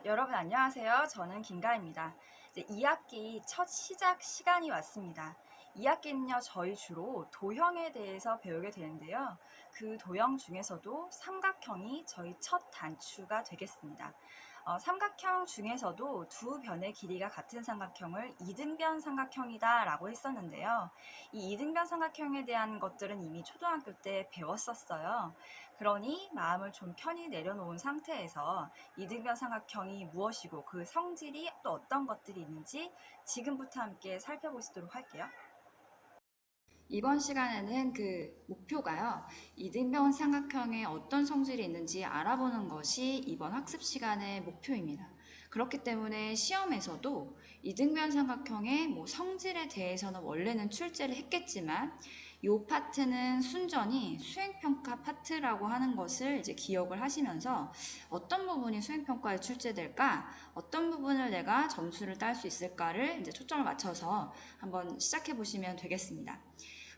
여러분 안녕하세요. 저는 김가입니다. 이제 2학기 첫 시작 시간이 왔습니다. 2학기는요, 저희 주로 도형에 대해서 배우게 되는데요. 그 도형 중에서도 삼각형이 저희 첫 단추가 되겠습니다. 삼각형 중에서도 두 변의 길이가 같은 삼각형을 이등변 삼각형이다 라고 했었는데요. 이 이등변 삼각형에 대한 것들은 이미 초등학교 때 배웠었어요. 그러니 마음을 좀 편히 내려놓은 상태에서 이등변 삼각형이 무엇이고 그 성질이 또 어떤 것들이 있는지 지금부터 함께 살펴보시도록 할게요. 이번 시간에는 그 목표가요, 이등변 삼각형에 어떤 성질이 있는지 알아보는 것이 이번 학습 시간의 목표입니다. 그렇기 때문에 시험에서도 이등변 삼각형의 성질에 대해서는 원래는 출제를 했겠지만 이 파트는 순전히 수행평가 파트라고 하는 것을 이제 기억을 하시면서 어떤 부분이 수행평가에 출제될까, 어떤 부분을 내가 점수를 딸 수 있을까를 이제 초점을 맞춰서 한번 시작해 보시면 되겠습니다.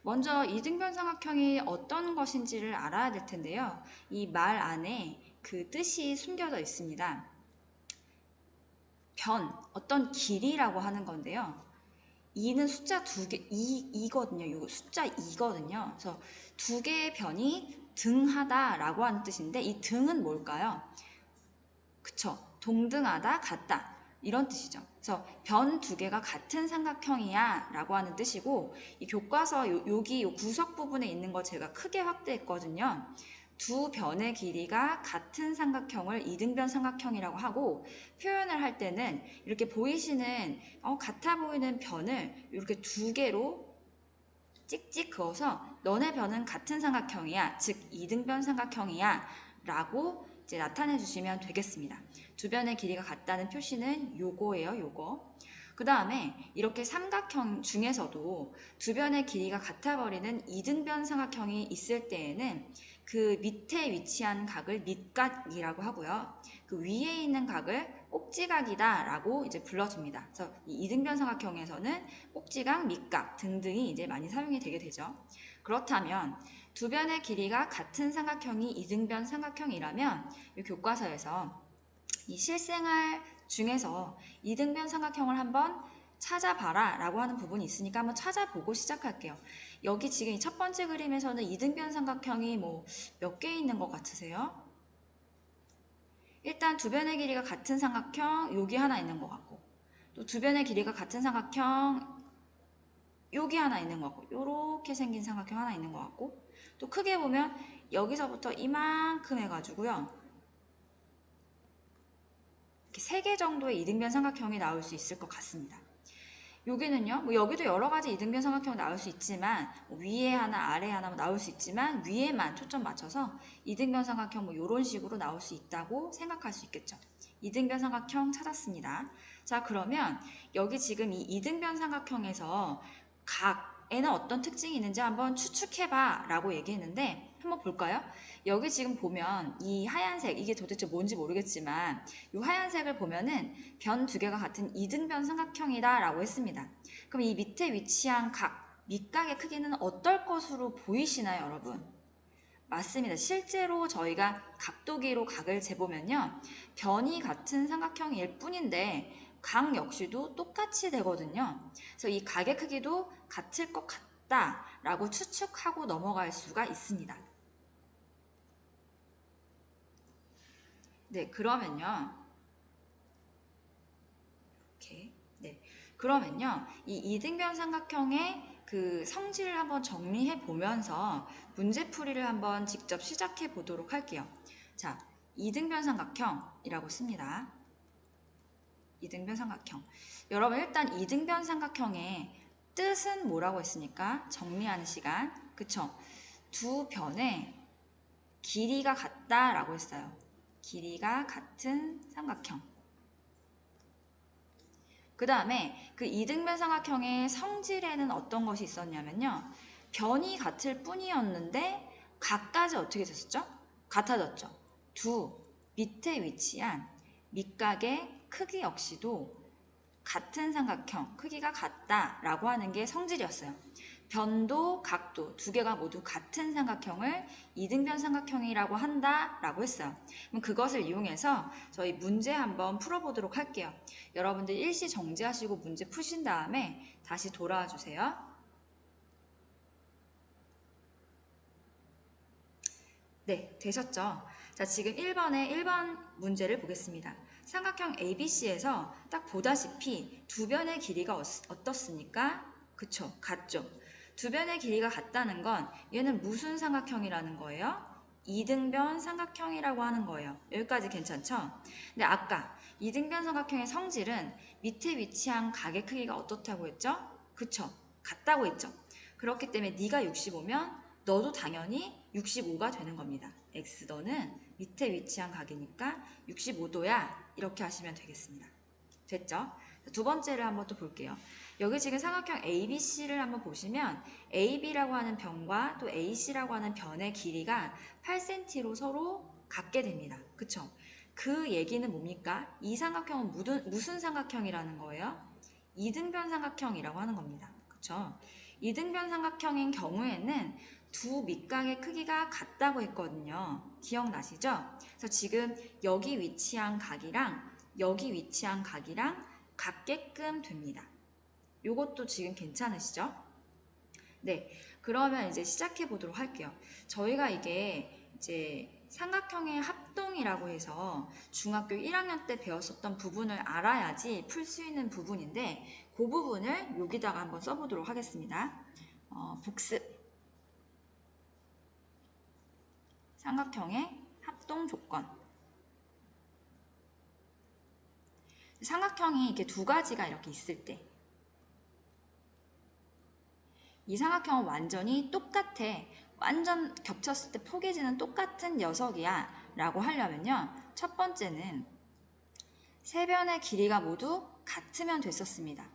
먼저 이등변 삼각형이 어떤 것인지를 알아야 될 텐데요. 이 말 안에 그 뜻이 숨겨져 있습니다. 변, 어떤 길이라고 하는 건데요. 2는 숫자 2개, 2거든요. 요 숫자 2거든요. 그래서 두 개의 변이 등하다라고 하는 뜻인데 이 등은 뭘까요? 그쵸. 동등하다, 같다. 이런 뜻이죠. 그래서 변 두 개가 같은 삼각형이야 라고 하는 뜻이고, 이 교과서 여기 요 구석 부분에 있는 거 제가 크게 확대했거든요. 두 변의 길이가 같은 삼각형을 이등변 삼각형이라고 하고, 표현을 할 때는 이렇게 보이시는 같아 보이는 변을 이렇게 두 개로 찍찍 그어서 너네 변은 같은 삼각형이야, 즉 이등변 삼각형이야 라고 이제 나타내 주시면 되겠습니다. 두 변의 길이가 같다는 표시는 요거예요, 요거. 그 다음에 이렇게 삼각형 중에서도 두 변의 길이가 같아버리는 이등변 삼각형이 있을 때에는 그 밑에 위치한 각을 밑각이라고 하고요. 그 위에 있는 각을 꼭지각이다 라고 이제 불러줍니다. 그래서 이 이등변 삼각형에서는 꼭지각, 밑각 등등이 이제 많이 사용이 되게 되죠. 그렇다면 두 변의 길이가 같은 삼각형이 이등변 삼각형이라면 이 교과서에서 이 실생활 중에서 이등변 삼각형을 한번 찾아봐라 라고 하는 부분이 있으니까 한번 찾아보고 시작할게요. 여기 지금 이 첫 번째 그림에서는 이등변 삼각형이 몇 개 있는 것 같으세요? 일단 두 변의 길이가 같은 삼각형 여기 하나 있는 것 같고, 또 두 변의 길이가 같은 삼각형 여기 하나 있는 것 같고, 요렇게 생긴 삼각형 하나 있는 것 같고, 또 크게 보면 여기서부터 이만큼 해가지고요, 이렇게 3개 정도의 이등변 삼각형이 나올 수 있을 것 같습니다. 여기는요, 여기도 여러 가지 이등변 삼각형이 나올 수 있지만, 위에 하나, 아래 하나 나올 수 있지만, 위에만 초점 맞춰서 이등변 삼각형 요런 식으로 나올 수 있다고 생각할 수 있겠죠. 이등변 삼각형 찾았습니다. 자, 그러면 여기 지금 이 이등변 삼각형에서 각에는 어떤 특징이 있는지 한번 추측해봐 라고 얘기했는데, 한번 볼까요? 여기 지금 보면 이 하얀색, 이게 도대체 뭔지 모르겠지만 이 하얀색을 보면은 변 두 개가 같은 이등변 삼각형이다 라고 했습니다. 그럼 이 밑에 위치한 각, 밑각의 크기는 어떨 것으로 보이시나요, 여러분? 맞습니다. 실제로 저희가 각도기로 각을 재보면요, 변이 같은 삼각형일 뿐인데 각 역시도 똑같이 되거든요. 그래서 이 각의 크기도 같을 것 같다라고 추측하고 넘어갈 수가 있습니다. 네, 그러면요. 이렇게. 네. 그러면요. 이 이등변 삼각형의 그 성질을 한번 정리해 보면서 문제풀이를 한번 직접 시작해 보도록 할게요. 자, 이등변 삼각형이라고 씁니다. 이등변 삼각형. 여러분, 일단 이등변 삼각형의 뜻은 뭐라고 했습니까? 정리하는 시간. 그쵸? 두 변의 길이가 같다라고 했어요. 길이가 같은 삼각형. 그 다음에 그 이등변 삼각형의 성질에는 어떤 것이 있었냐면요, 변이 같을 뿐이었는데 각까지 어떻게 됐었죠? 같아졌죠. 두 밑에 위치한 밑각의 크기 역시도 같은 삼각형, 크기가 같다라고 하는 게 성질이었어요. 변도, 각도 두 개가 모두 같은 삼각형을 이등변 삼각형이라고 한다라고 했어요. 그럼 그것을 이용해서 저희 문제 한번 풀어보도록 할게요. 여러분들 일시 정지하시고 문제 푸신 다음에 다시 돌아와 주세요. 네, 되셨죠? 자, 지금 1번 문제를 보겠습니다. 삼각형 ABC에서 딱 보다시피 두 변의 길이가 어떻습니까? 그쵸, 같죠? 두 변의 길이가 같다는 건 얘는 무슨 삼각형이라는 거예요? 이등변 삼각형이라고 하는 거예요. 여기까지 괜찮죠? 근데 아까 이등변 삼각형의 성질은 밑에 위치한 각의 크기가 어떻다고 했죠? 그쵸, 같다고 했죠? 그렇기 때문에 네가 65면 너도 당연히 65가 되는 겁니다. X 너는 밑에 위치한 각이니까 65도야. 이렇게 하시면 되겠습니다. 됐죠? 두 번째를 한번 또 볼게요. 여기 지금 삼각형 ABC를 한번 보시면 AB라고 하는 변과 또 AC라고 하는 변의 길이가 8cm로 서로 같게 됩니다. 그쵸? 그 얘기는 뭡니까? 이 삼각형은 무슨 삼각형이라는 거예요? 이등변 삼각형이라고 하는 겁니다. 그쵸? 이등변 삼각형인 경우에는 두 밑각의 크기가 같다고 했거든요. 기억나시죠? 그래서 지금 여기 위치한 각이랑 여기 위치한 각이랑 같게끔 됩니다. 요것도 지금 괜찮으시죠? 네, 그러면 이제 시작해 보도록 할게요. 저희가 이게 이제 삼각형의 합동이라고 해서 중학교 1학년 때 배웠었던 부분을 알아야지 풀 수 있는 부분인데 그 부분을 여기다가 한번 써보도록 하겠습니다. 복습. 삼각형의 합동 조건. 삼각형이 이렇게 두 가지가 이렇게 있을 때 이 삼각형은 완전히 똑같아. 완전 겹쳤을 때 포개지는 똑같은 녀석이야 라고 하려면요. 첫 번째는 세 변의 길이가 모두 같으면 됐었습니다.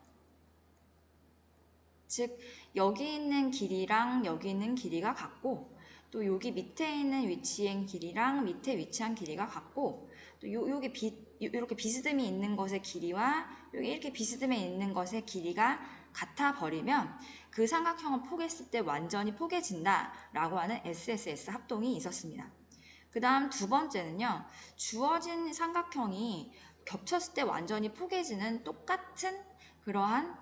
즉 여기 있는 길이랑 여기 있는 길이가 같고 또 여기 밑에 있는 위치의 길이랑 밑에 위치한 길이가 같고 또 여기 이렇게 비스듬히 있는 것의 길이와 여기 이렇게 비스듬히 있는 것의 길이가 같아 버리면 그 삼각형을 포개했을 때 완전히 포개진다 라고 하는 SSS 합동이 있었습니다. 그 다음 두 번째는요. 주어진 삼각형이 겹쳤을 때 완전히 포개지는 똑같은 그러한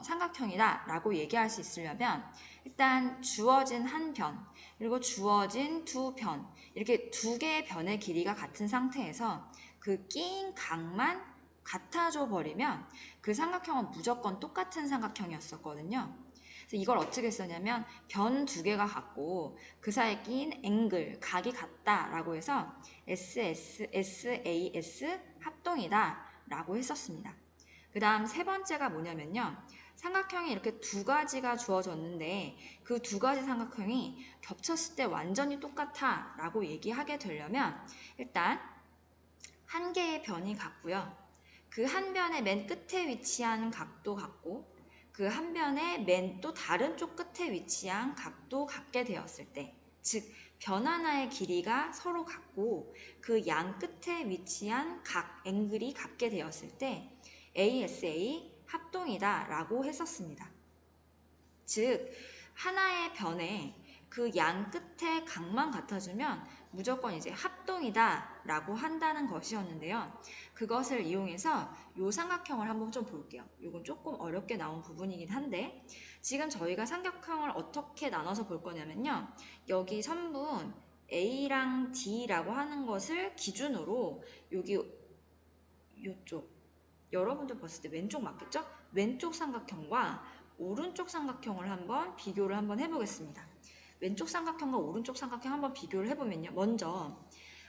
삼각형이다 라고 얘기할 수 있으려면 일단 주어진 한 변 그리고 주어진 두 변 이렇게 두 개의 변의 길이가 같은 상태에서 그 끼인 각만 같아져 버리면 그 삼각형은 무조건 똑같은 삼각형이었었거든요. 그래서 이걸 어떻게 썼냐면 변 두 개가 같고 그 사이에 끼인 앵글, 각이 같다라고 해서 SSAS 합동이다 라고 했었습니다. 그 다음 세 번째가 뭐냐면요. 삼각형이 이렇게 두 가지가 주어졌는데 그 두 가지 삼각형이 겹쳤을 때 완전히 똑같아 라고 얘기하게 되려면 일단 한 개의 변이 같고요. 그 한 변의 맨 끝에 위치한 각도 같고 그 한 변의 맨 또 다른 쪽 끝에 위치한 각도 같게 되었을 때 즉 변 하나의 길이가 서로 같고 그 양 끝에 위치한 각, 앵글이 같게 되었을 때 ASA 합동이다 라고 했었습니다. 즉 하나의 변에 그 양 끝에 각만 같아주면 무조건 이제 합동이다 라고 한다는 것이었는데요. 그것을 이용해서 이 삼각형을 한번 좀 볼게요. 이건 조금 어렵게 나온 부분이긴 한데 지금 저희가 삼각형을 어떻게 나눠서 볼 거냐면요. 여기 선분 A랑 D라고 하는 것을 기준으로 여기 이쪽 여러분들 봤을 때 왼쪽 맞겠죠? 왼쪽 삼각형과 오른쪽 삼각형을 한번 비교를 한번 해보겠습니다. 왼쪽 삼각형과 오른쪽 삼각형 한번 비교를 해보면요. 먼저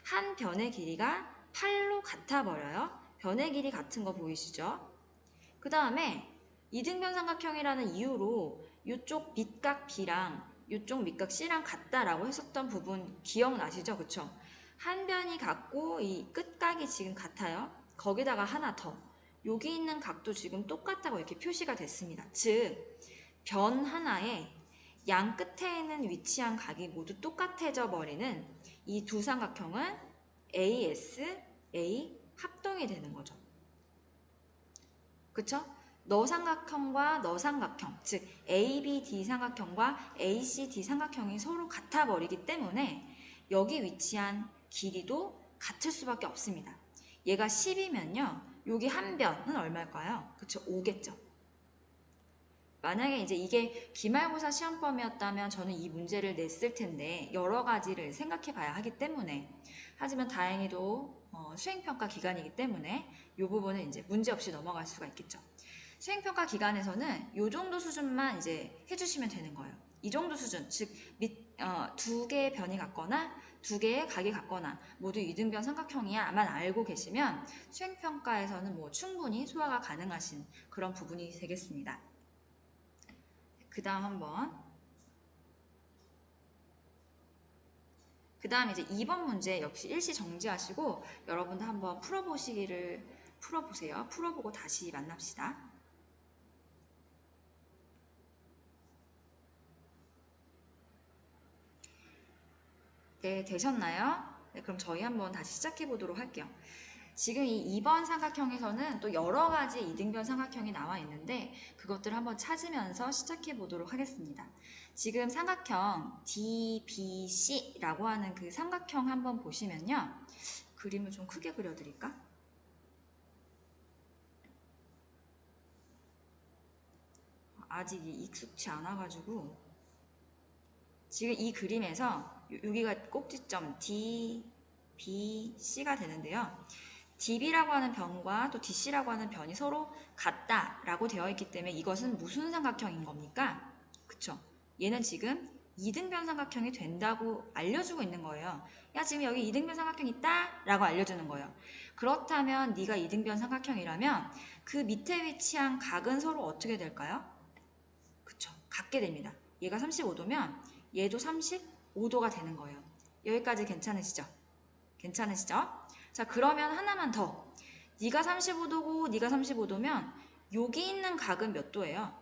한 변의 길이가 8로 같아 버려요. 변의 길이 같은 거 보이시죠? 그 다음에 이등변 삼각형이라는 이유로 이쪽 밑각 B랑 이쪽 밑각 C랑 같다라고 했었던 부분 기억나시죠? 그쵸? 한 변이 같고 이 끝각이 지금 같아요. 거기다가 하나 더. 여기 있는 각도 지금 똑같다고 이렇게 표시가 됐습니다. 즉, 변 하나에 양 끝에 있는 위치한 각이 모두 똑같아져 버리는 이 두 삼각형은 ASA 합동이 되는 거죠. 그쵸? 너 삼각형과 너 삼각형, 즉 ABD 삼각형과 ACD 삼각형이 서로 같아 버리기 때문에 여기 위치한 길이도 같을 수밖에 없습니다. 얘가 10이면요. 여기 한 변은 얼마일까요? 그쵸, 5겠죠. 만약에 이제 이게 기말고사 시험범이었다면 저는 이 문제를 냈을 텐데 여러 가지를 생각해 봐야 하기 때문에, 하지만 다행히도 수행평가 기간이기 때문에 이 부분은 이제 문제 없이 넘어갈 수가 있겠죠. 수행평가 기간에서는 이 정도 수준만 이제 해주시면 되는 거예요. 이 정도 수준, 즉 두 개의 변이 같거나 두 개의 각이 같거나 모두 이등변 삼각형이야만 알고 계시면 수행평가에서는 뭐 충분히 소화가 가능하신 그런 부분이 되겠습니다. 그 다음 이제 2번 문제 역시 일시 정지하시고 여러분도 한번 풀어보세요. 풀어보고 다시 만납시다. 네, 되셨나요? 네, 그럼 저희 한번 다시 시작해 보도록 할게요. 지금 이 2번 삼각형에서는 또 여러 가지 이등변 삼각형이 나와 있는데 그것들을 한번 찾으면서 시작해 보도록 하겠습니다. 지금 삼각형 DBC라고 하는 그 삼각형 한번 보시면요. 그림을 좀 크게 그려드릴까? 아직 익숙치 않아가지고 지금 이 그림에서 여기가 꼭지점 D, B, C가 되는데요. DB라고 하는 변과 또 DC라고 하는 변이 서로 같다라고 되어 있기 때문에 이것은 무슨 삼각형인 겁니까? 그쵸? 얘는 지금 이등변 삼각형이 된다고 알려주고 있는 거예요. 야, 지금 여기 이등변 삼각형 있다? 라고 알려주는 거예요. 그렇다면 네가 이등변 삼각형이라면 그 밑에 위치한 각은 서로 어떻게 될까요? 그쵸? 같게 됩니다. 얘가 35도면 얘도 35도가 되는 거예요. 여기까지 괜찮으시죠? 괜찮으시죠? 자, 그러면 하나만 더. 네가 35도고 네가 35도면 여기 있는 각은 몇 도예요?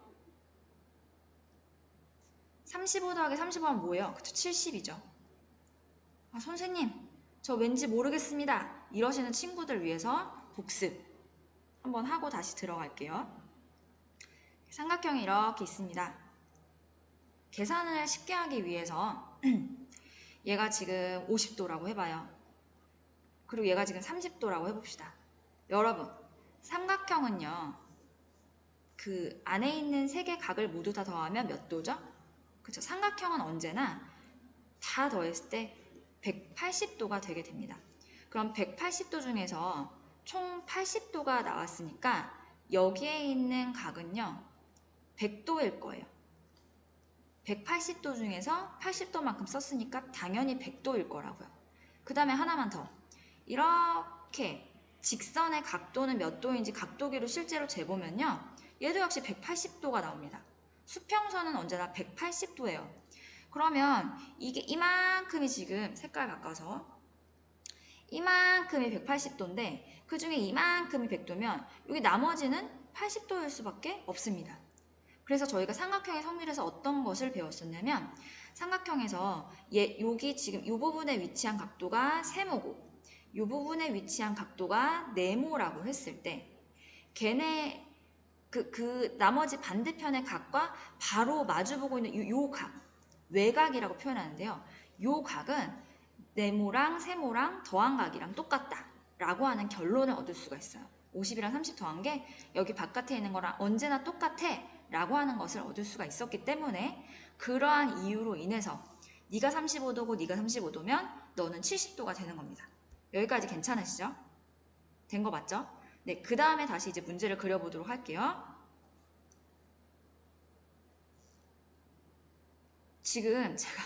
35 더하기 35하면 뭐예요? 그쵸, 70이죠. 아, 선생님, 저 왠지 모르겠습니다. 이러시는 친구들 위해서 복습 한번 하고 다시 들어갈게요. 삼각형이 이렇게 있습니다. 계산을 쉽게 하기 위해서 얘가 지금 50도라고 해봐요. 그리고 얘가 지금 30도라고 해봅시다. 여러분, 삼각형은요, 그 안에 있는 세 개 각을 모두 다 더하면 몇 도죠? 그쵸? 삼각형은 언제나 다 더했을 때 180도가 되게 됩니다. 그럼 180도 중에서 총 80도가 나왔으니까 여기에 있는 각은요, 100도일 거예요. 180도 중에서 80도만큼 썼으니까 당연히 100도일 거라고요. 그 다음에 하나만 더. 이렇게 직선의 각도는 몇 도인지 각도기로 실제로 재보면요. 얘도 역시 180도가 나옵니다. 수평선은 언제나 180도예요. 그러면 이게 이만큼이 지금 색깔 바꿔서 이만큼이 180도인데 그 중에 이만큼이 100도면 여기 나머지는 80도일 수밖에 없습니다. 그래서 저희가 삼각형의 성질에서 어떤 것을 배웠었냐면 삼각형에서 여기 지금 이 부분에 위치한 각도가 세모고 이 부분에 위치한 각도가 네모라고 했을 때 걔네 그 나머지 반대편의 각과 바로 마주보고 있는 요 각, 외각이라고 표현하는데요. 요 각은 네모랑 세모랑 더한 각이랑 똑같다 라고 하는 결론을 얻을 수가 있어요. 50이랑 30 더한 게 여기 바깥에 있는 거랑 언제나 똑같아 라고 하는 것을 얻을 수가 있었기 때문에 그러한 이유로 인해서 네가 35도고 네가 35도면 너는 70도가 되는 겁니다. 여기까지 괜찮으시죠? 된 거 맞죠? 네, 그 다음에 다시 이제 문제를 그려보도록 할게요. 지금 제가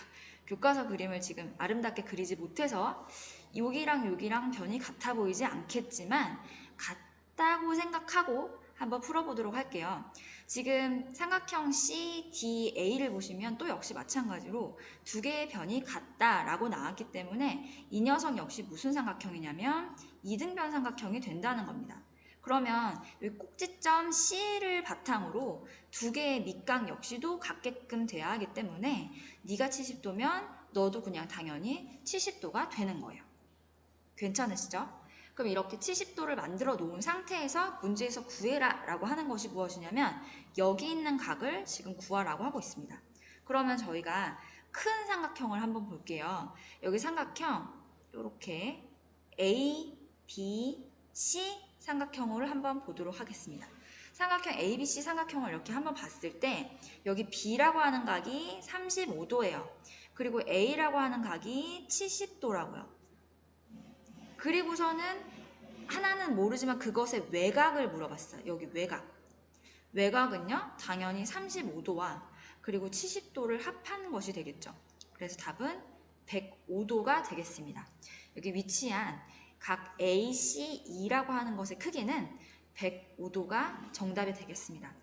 교과서 그림을 지금 아름답게 그리지 못해서 여기랑 여기랑 변이 같아 보이지 않겠지만 같다고 생각하고 한번 풀어보도록 할게요. 지금 삼각형 CDA를 보시면 또 역시 마찬가지로 두 개의 변이 같다라고 나왔기 때문에 이 녀석 역시 무슨 삼각형이냐면 이등변 삼각형이 된다는 겁니다. 그러면 여기 꼭지점 C를 바탕으로 두 개의 밑각 역시도 같게끔 돼야 하기 때문에 네가 70도면 너도 그냥 당연히 70도가 되는 거예요. 괜찮으시죠? 그럼 이렇게 70도를 만들어 놓은 상태에서 문제에서 구해라 라고 하는 것이 무엇이냐면 여기 있는 각을 지금 구하라고 하고 있습니다. 그러면 저희가 큰 삼각형을 한번 볼게요. 여기 삼각형 이렇게 A, B, C 삼각형을 한번 보도록 하겠습니다. 삼각형 ABC 삼각형을 이렇게 한번 봤을 때 여기 B라고 하는 각이 35도예요. 그리고 A라고 하는 각이 70도라고요. 그리고서는 하나는 모르지만 그것의 외곽을 물어봤어요. 여기 외곽. 외곽은요, 당연히 35도와 그리고 70도를 합한 것이 되겠죠. 그래서 답은 105도가 되겠습니다. 여기 위치한 각 ACE라고 하는 것의 크기는 105도가 정답이 되겠습니다.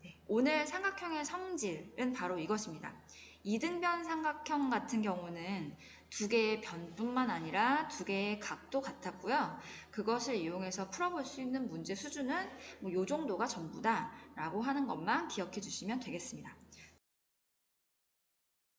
네, 오늘 삼각형의 성질은 바로 이것입니다. 이등변 삼각형 같은 경우는 두 개의 변뿐만 아니라 두 개의 각도 같았고요. 그것을 이용해서 풀어볼 수 있는 문제 수준은 이 정도가 전부다 라고 하는 것만 기억해 주시면 되겠습니다.